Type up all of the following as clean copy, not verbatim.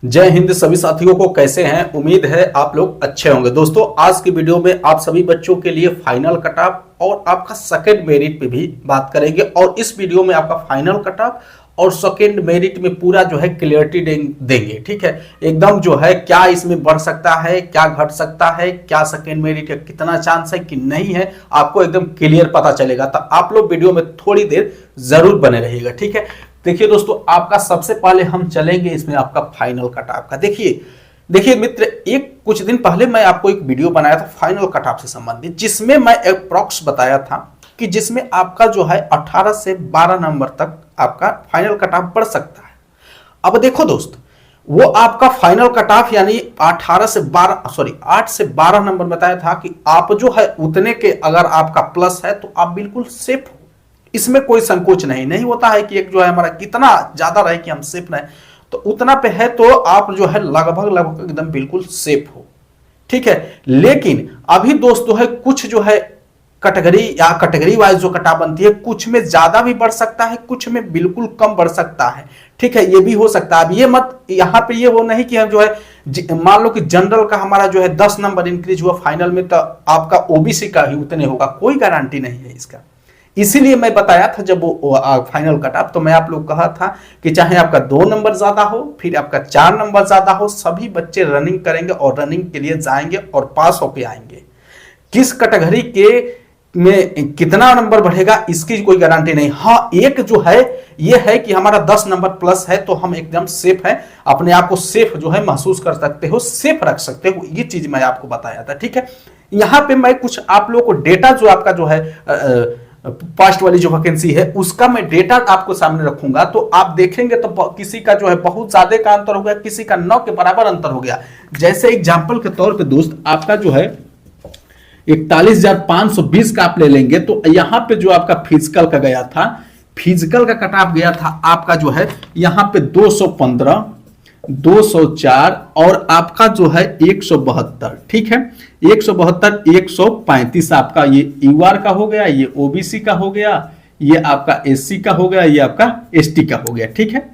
जय हिंद सभी साथियों को। कैसे हैं? उम्मीद है आप लोग अच्छे होंगे। दोस्तों आज की वीडियो में आप सभी बच्चों के लिए फाइनल कट ऑफ और आपका सेकंड मेरिट पे भी बात करेंगे और इस वीडियो में आपका फाइनल कट ऑफ और सेकंड मेरिट में पूरा जो है क्लियरिटी देंगे। ठीक है, एकदम जो है क्या इसमें बढ़ सकता है, क्या घट सकता है, क्या सेकंड मेरिट का कितना चांस है कि नहीं है, आपको एकदम क्लियर पता चलेगा। तो आप लोग वीडियो में थोड़ी देर जरूर बने रहिएगा। ठीक है, देखिए दोस्तों, आपका सबसे पहले हम चलेंगे इसमें आपका फाइनल कट ऑफ का। देखिए मित्र, कुछ दिन पहले मैं आपको एक वीडियो बनाया था फाइनल कट ऑफ से संबंधित, जिसमें मैं अप्रॉक्स बताया था कि जिसमें आपका जो है 18 से 12 नंबर तक आपका फाइनल कट ऑफ बढ़ सकता है। अब देखो दोस्त, वो आपका फाइनल कट ऑफ यानी 8 से 12 नंबर बताया था कि आप जो है उतने के अगर आपका प्लस है तो आप बिल्कुल सेफ हो। इसमें कोई संकोच नहीं होता है कि एक जो है हमारा कितना ज्यादा रहे कि हम सेफ रहे, तो उतना पे है तो आप जो है लगभग एकदम बिल्कुल सेफ हो। ठीक है, लेकिन अभी दोस्तों है कुछ जो है कैटेगरी वाइज जो कटा बनती है, कुछ में ज्यादा भी बढ़ सकता है, कुछ में बिल्कुल कम बढ़ सकता है। ठीक है, ये भी हो सकता है। अब ये मत यहाँ पे ये वो नहीं कि हम जो है मान लो कि जनरल का हमारा जो है 10 नंबर इंक्रीज हुआ फाइनल में, तो आपका ओबीसी का ही उतने होगा, कोई गारंटी नहीं है इसका। इसीलिए मैं बताया था जब वो फाइनल कट ऑफ, तो मैं आप लोग कहा था कि चाहे आपका 2 नंबर ज्यादा हो, फिर आपका 4 नंबर ज्यादा हो, सभी बच्चे रनिंग करेंगे और रनिंग के लिए जाएंगे और पास होके आएंगे। किस कैटेगरी के में कितना नंबर बढ़ेगा इसकी कोई गारंटी नहीं। हाँ, एक जो है ये है कि हमारा 10 नंबर प्लस है तो हम एकदम सेफ है, अपने आप को सेफ जो है महसूस कर सकते हो, सेफ रख सकते हो। ये चीज मैं आपको बताया था। ठीक है, यहाँ पे मैं कुछ आप लोगों को डेटा जो आपका जो है पास्ट वाली जो वैकेंसी है उसका मैं डेटा आपको सामने रखूंगा, तो आप देखेंगे तो किसी का जो है बहुत ज्यादा का अंतर हो गया, किसी का 9 के बराबर अंतर हो गया। जैसे एग्जांपल के तौर पे दोस्त, आपका जो है 41,520 का आप ले लेंगे, तो यहां पे जो आपका फिजिकल का गया था, फिजिकल का कट ऑफ गया था आपका जो है यहां पे 215, 204 और आपका जो है 172। ठीक है, 172, 135 आपका ये यूआर का हो गया, ये ओबीसी का हो गया, ये आपका एससी का हो गया, ये आपका एसटी का हो गया। ठीक है,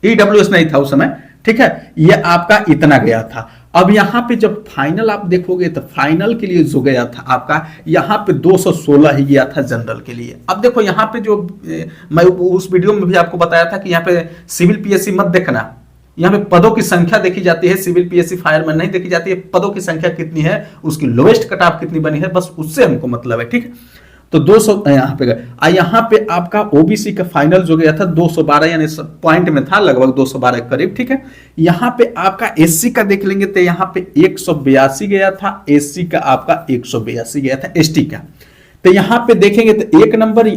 ईडब्ल्यूएस नहीं था उस समय। ठीक है, ये आपका इतना गया था। अब यहां पे जब फाइनल आप देखोगे तो फाइनल के लिए जो गया था आपका यहां पे 216 ही गया था जनरल के लिए। अब देखो यहाँ पे जो मैं उस वीडियो में भी आपको बताया था कि यहाँ पे सिविल पीएससी मत देखना, यहाँ पे पदों की संख्या देखी जाती है, सिविल पीएससी फायरमैन नहीं देखी जाती है। पदों की संख्या कितनी है, उसकी लोएस्ट कट ऑफ कितनी बनी है, बस उससे हमको मतलब है। ठीक है, तो 200 यहाँ पे गया। यहाँ पे आपका ओबीसी का फाइनल जो गया था 212, यानी पॉइंट में था लगभग 212 के करीब। ठीक है, यहाँ पे आपका एससी का देख लेंगे तो यहाँ पे 182 गया था, एससी का आपका 182 गया था, एसटी का। तो यहाँ पे देखेंगे तो एक नंबर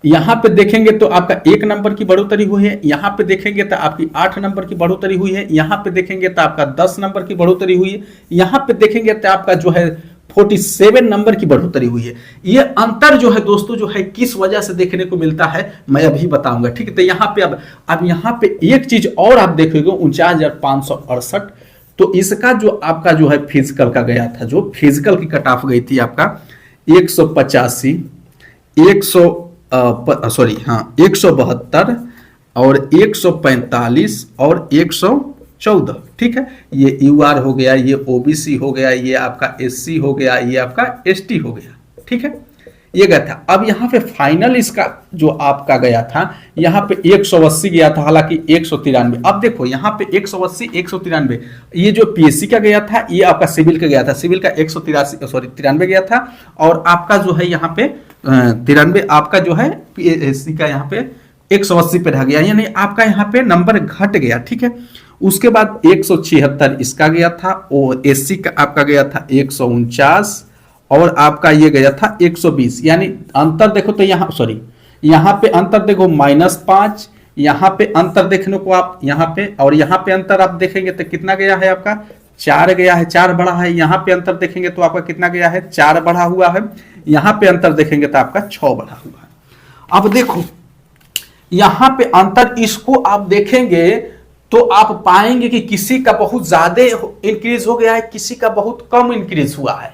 यहां पे देखेंगे तो आपका 1 नंबर की बढ़ोतरी हुई है, यहां पे देखेंगे तो आपकी 8 नंबर की बढ़ोतरी हुई है, यहां पे देखेंगे तो आपका 10 नंबर की बढ़ोतरी हुई है, यहां पे देखेंगे तो आपका जो है 47 नंबर की बढ़ोतरी हुई है। ये अंतर जो है दोस्तों जो है किस वजह से देखने को मिलता है मैं अभी बताऊंगा। ठीक है, तो यहाँ पे अब यहाँ पे एक चीज और आप देखोगे 49,568, तो इसका जो आपका जो है फिजिकल का गया था, जो फिजिकल की कट ऑफ गई थी आपका 185, 172 और 145 और 114। ठीक है, ये यूआर हो गया, ये ओबीसी हो गया, ये आपका एससी हो गया, ये आपका एसटी हो गया। ठीक है, ये गया था। अब यहाँ पे फाइनल इसका जो आपका गया था यहाँ पे 180 गया था, हालांकि 193। अब देखो यहाँ पे 180, 193, ये जो पीएससी का गया था ये आपका सिविल का गया था, सिविल का 193 गया था, और आपका जो है यहाँ पे 93 आपका जो है पीएससी का यहाँ पे 180 पे रह गया, यानी आपका यहाँ पे नंबर घट गया। ठीक है, उसके बाद 176 इसका गया था, और एससी का आपका गया था 149 और आपका ये गया था 120, यानी अंतर देखो तो यहाँ पे अंतर देखो -5, यहाँ पे अंतर देखने को आप यहाँ पे, और यहाँ पे अंतर आप देखेंगे तो कितना गया है आपका 4 गया है, 4 बढ़ा है। यहाँ पे अंतर देखेंगे तो आपका कितना गया है, 4 बढ़ा हुआ है। यहाँ पे अंतर देखेंगे तो आपका 6 बढ़ा हुआ है। अब देखो यहाँ पे अंतर, इसको आप देखेंगे तो आप पाएंगे कि किसी का बहुत ज्यादा इंक्रीज हो गया है, किसी का बहुत कम इंक्रीज हुआ है।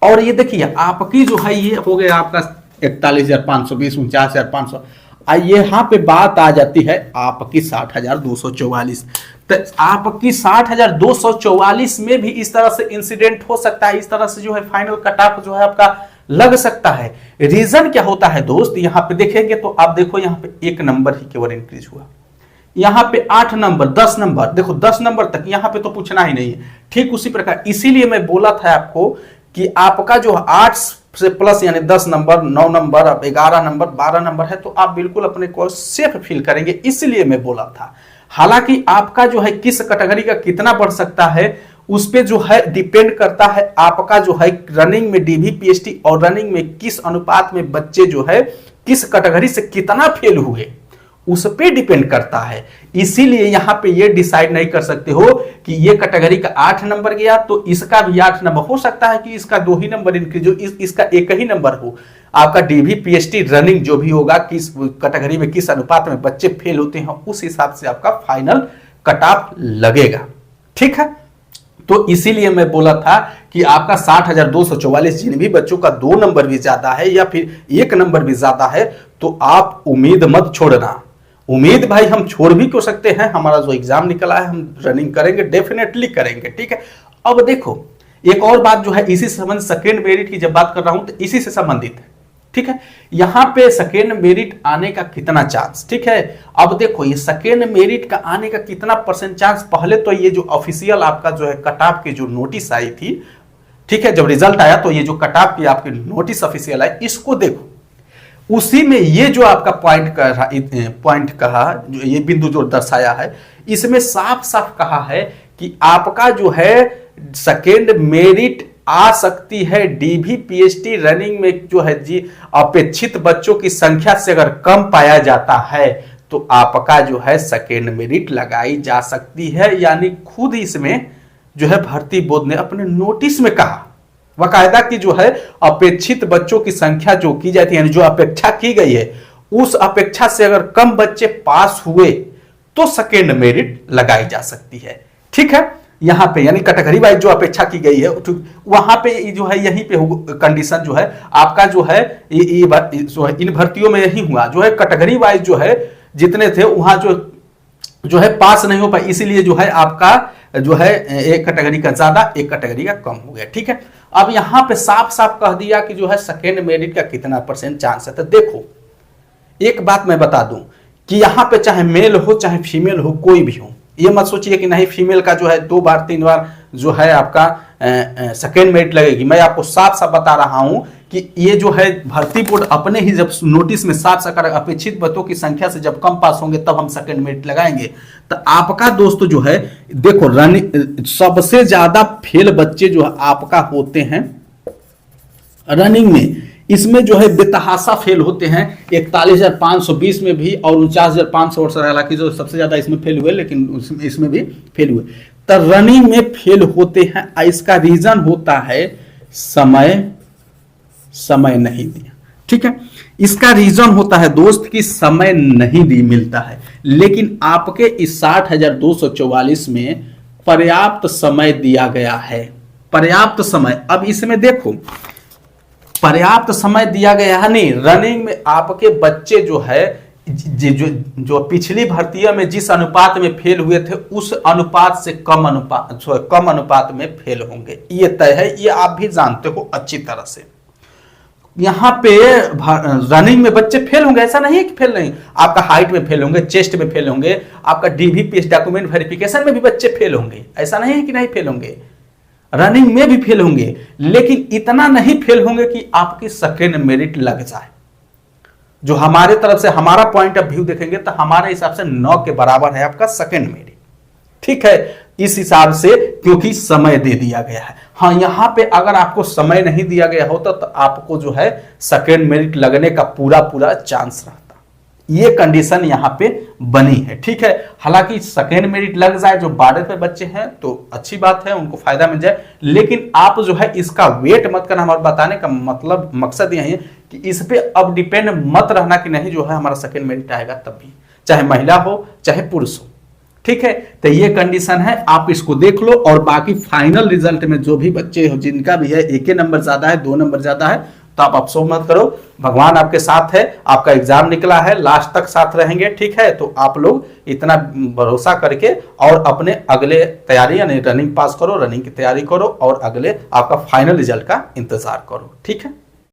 और ये देखिए आपकी जो है ये हो गया आपका 41,520, 49,500। यहाँ पे बात आ जाती है आपकी 60,244। तो आपकी 60,244 में भी इस तरह से इंसिडेंट हो सकता है, इस तरह से जो है फाइनल कट ऑफ जो है आपका लग सकता है। रीजन क्या होता है दोस्त, यहाँ पे देखेंगे तो आप देखो यहाँ पे 1 नंबर ही केवल इंक्रीज हुआ, यहाँ पे 8 नंबर 10 नंबर, देखो 10 नंबर तक यहाँ पे तो पूछना ही नहीं है। ठीक उसी प्रकार इसीलिए मैं बोला था आपको कि आपका जो 8 से प्लस यानी 10 नंबर 9 नंबर 11 नंबर 12 नंबर है तो आप बिल्कुल अपने को सेफ फील करेंगे, इसलिए मैं बोला था। हालांकि आपका जो है किस कैटेगरी का कितना बढ़ सकता है उस पे जो है डिपेंड करता है आपका जो है रनिंग में डीवी पीएचडी और रनिंग में किस अनुपात में बच्चे जो है किस कैटेगरी से कितना फेल हुए उस पे डिपेंड करता है। इसीलिए यहां पे ये डिसाइड नहीं कर सकते हो कि ये कैटेगरी का 8 नंबर गया तो इसका भी 8 नंबर हो सकता है कि इसका 2 ही नंबर इंक्रीज हो, इसका 1 ही नंबर हो। आपका डीवी पीएचडी रनिंग जो भी होगा किस कैटेगरी में किस अनुपात में बच्चे फेल होते हैं उस हिसाब से आपका फाइनल कट ऑफ लगेगा। ठीक है, तो इसीलिए मैं बोला था कि आपका 60,244 जिन भी बच्चों का 2 नंबर भी ज्यादा है या फिर 1 नंबर भी ज्यादा है तो आप उम्मीद मत छोड़ना। उम्मीद भाई हम छोड़ भी क्यों सकते हैं, हमारा जो एग्जाम निकला है हम रनिंग करेंगे, डेफिनेटली करेंगे। ठीक है, अब देखो एक और बात जो है इसी से संबंधित सेकेंड मेरिट की जब बात कर रहा हूं तो इसी से संबंधित है। ठीक है, यहां पे सेकेंड मेरिट आने का कितना चांस, ठीक है, अब देखो ये सेकेंड मेरिट का आने का कितना परसेंट चांस। पहले तो ये जो ऑफिशियल आपका जो है कट ऑफ की जो नोटिस आई थी, ठीक है, जब रिजल्ट आया तो ये जो कट ऑफ की आपकी नोटिस ऑफिशियल आई इसको देखो, उसी में ये जो आपका पॉइंट कहा जो ये बिंदु जो दर्शाया है इसमें साफ साफ कहा है कि आपका जो है सेकेंड मेरिट आ सकती है डीवी पीएचडी रनिंग में जो है जी अपेक्षित बच्चों की संख्या से अगर कम पाया जाता है तो आपका जो है सेकेंड मेरिट लगाई जा सकती है। यानी खुद इसमें जो है भर्ती बोर्ड ने अपने नोटिस में कहा बाकायदा कि जो है अपेक्षित बच्चों की संख्या जो की जाती है यानी जो अपेक्षा की गई है उस अपेक्षा से अगर कम बच्चे पास हुए तो सेकेंड मेरिट लगाई जा सकती है। ठीक है, यहां पे यानी कैटेगरी वाइज जो अपेक्षा की गई है वहां पे जो है यहीं पे कंडीशन जो है आपका जो है इन भर्तियों में यही हुआ जो है कैटेगरी वाइज जो है जितने थे वहां जो है पास नहीं हो पाए, इसीलिए जो है आपका जो है एक कैटेगरी का ज्यादा एक कैटेगरी का कम हो गया। ठीक है, अब यहां पे साफ साफ कह दिया कि जो है सेकेंड मेरिट का कितना परसेंट चांस है। तो देखो एक बात मैं बता दूं कि यहां पे चाहे मेल हो चाहे फीमेल हो कोई भी हो, ये मत सोचिए कि नहीं फीमेल का जो है 2 बार 3 बार जो है आपका सेकेंड मेरिट लगेगी। मैं आपको साफ साफ बता रहा हूं कि ये जो है भर्ती बोर्ड अपने ही जब नोटिस में साफ साफ अपेक्षित बच्चों की संख्या से जब कम पास होंगे तब हम सेकेंड मेरिट लगाएंगे। तो आपका दोस्त जो है देखो रनिंग सबसे ज्यादा फेल बच्चे जो है आपका होते हैं रनिंग में, इसमें जो है बेतहासा फेल होते हैं 41,520 में भी और 49,500 हालांकि जो सबसे ज्यादा इसमें फेल हुए लेकिन इसमें भी फेल हुए। तो रनिंग में फेल होते हैं, इसका रीजन होता है समय नहीं दिया। ठीक है, इसका रीजन होता है दोस्त कि समय नहीं दी मिलता है, लेकिन आपके इस 60,244 में पर्याप्त समय दिया गया है, पर्याप्त समय। अब इसमें देखो पर्याप्त समय दिया गया है नहीं, रनिंग में आपके बच्चे जो है जो पिछली भर्तियों में जिस अनुपात में फेल हुए थे उस अनुपात से कम अनुपात में फेल होंगे, ये तय है, ये आप भी जानते हो अच्छी तरह से। यहां पे रनिंग में बच्चे फेल होंगे, ऐसा नहीं है कि फेल नहीं, आपका हाइट में फेल होंगे, चेस्ट में फेल होंगे, आपका डीवीपीएस डॉक्यूमेंट वेरिफिकेशन में भी बच्चे फेल होंगे, ऐसा नहीं है कि नहीं फेल होंगे, रनिंग में भी फेल होंगे, लेकिन इतना नहीं फेल होंगे कि आपकी सेकेंड मेरिट लग जाए। जो हमारे तरफ से हमारा पॉइंट ऑफ व्यू देखेंगे तो हमारे हिसाब से 9 के बराबर है आपका सेकेंड मेरिट। ठीक है, इस हिसाब से क्योंकि समय दे दिया गया है। हाँ, यहां पे अगर आपको समय नहीं दिया गया होता तो आपको जो है सेकेंड मेरिट लगने का पूरा चांस रहता, ये कंडीशन यहां पे बनी है। ठीक है, हालांकि सेकेंड मेरिट लग जाए जो बॉर्डर पे बच्चे हैं तो अच्छी बात है, उनको फायदा मिल जाए, लेकिन आप जो है इसका वेट मत करना। हमारे बताने का मतलब मकसद यही है कि इस पे अब डिपेंड मत रहना कि नहीं जो है हमारा सेकेंड मेरिट आएगा तब भी, चाहे महिला हो चाहे पुरुष हो। ठीक है, तो ये कंडीशन है, आप इसको देख लो और बाकी फाइनल रिजल्ट में जो भी बच्चे हो जिनका भी है 1 नंबर ज्यादा है 2 नंबर ज्यादा है तो आप अफसोस मत करो, भगवान आपके साथ है, आपका एग्जाम निकला है, लास्ट तक साथ रहेंगे, ठीक है। तो आप लोग इतना भरोसा करके और अपने अगले तैयारी यानी रनिंग पास करो, रनिंग की तैयारी करो और अगले आपका फाइनल रिजल्ट का इंतजार करो, ठीक है।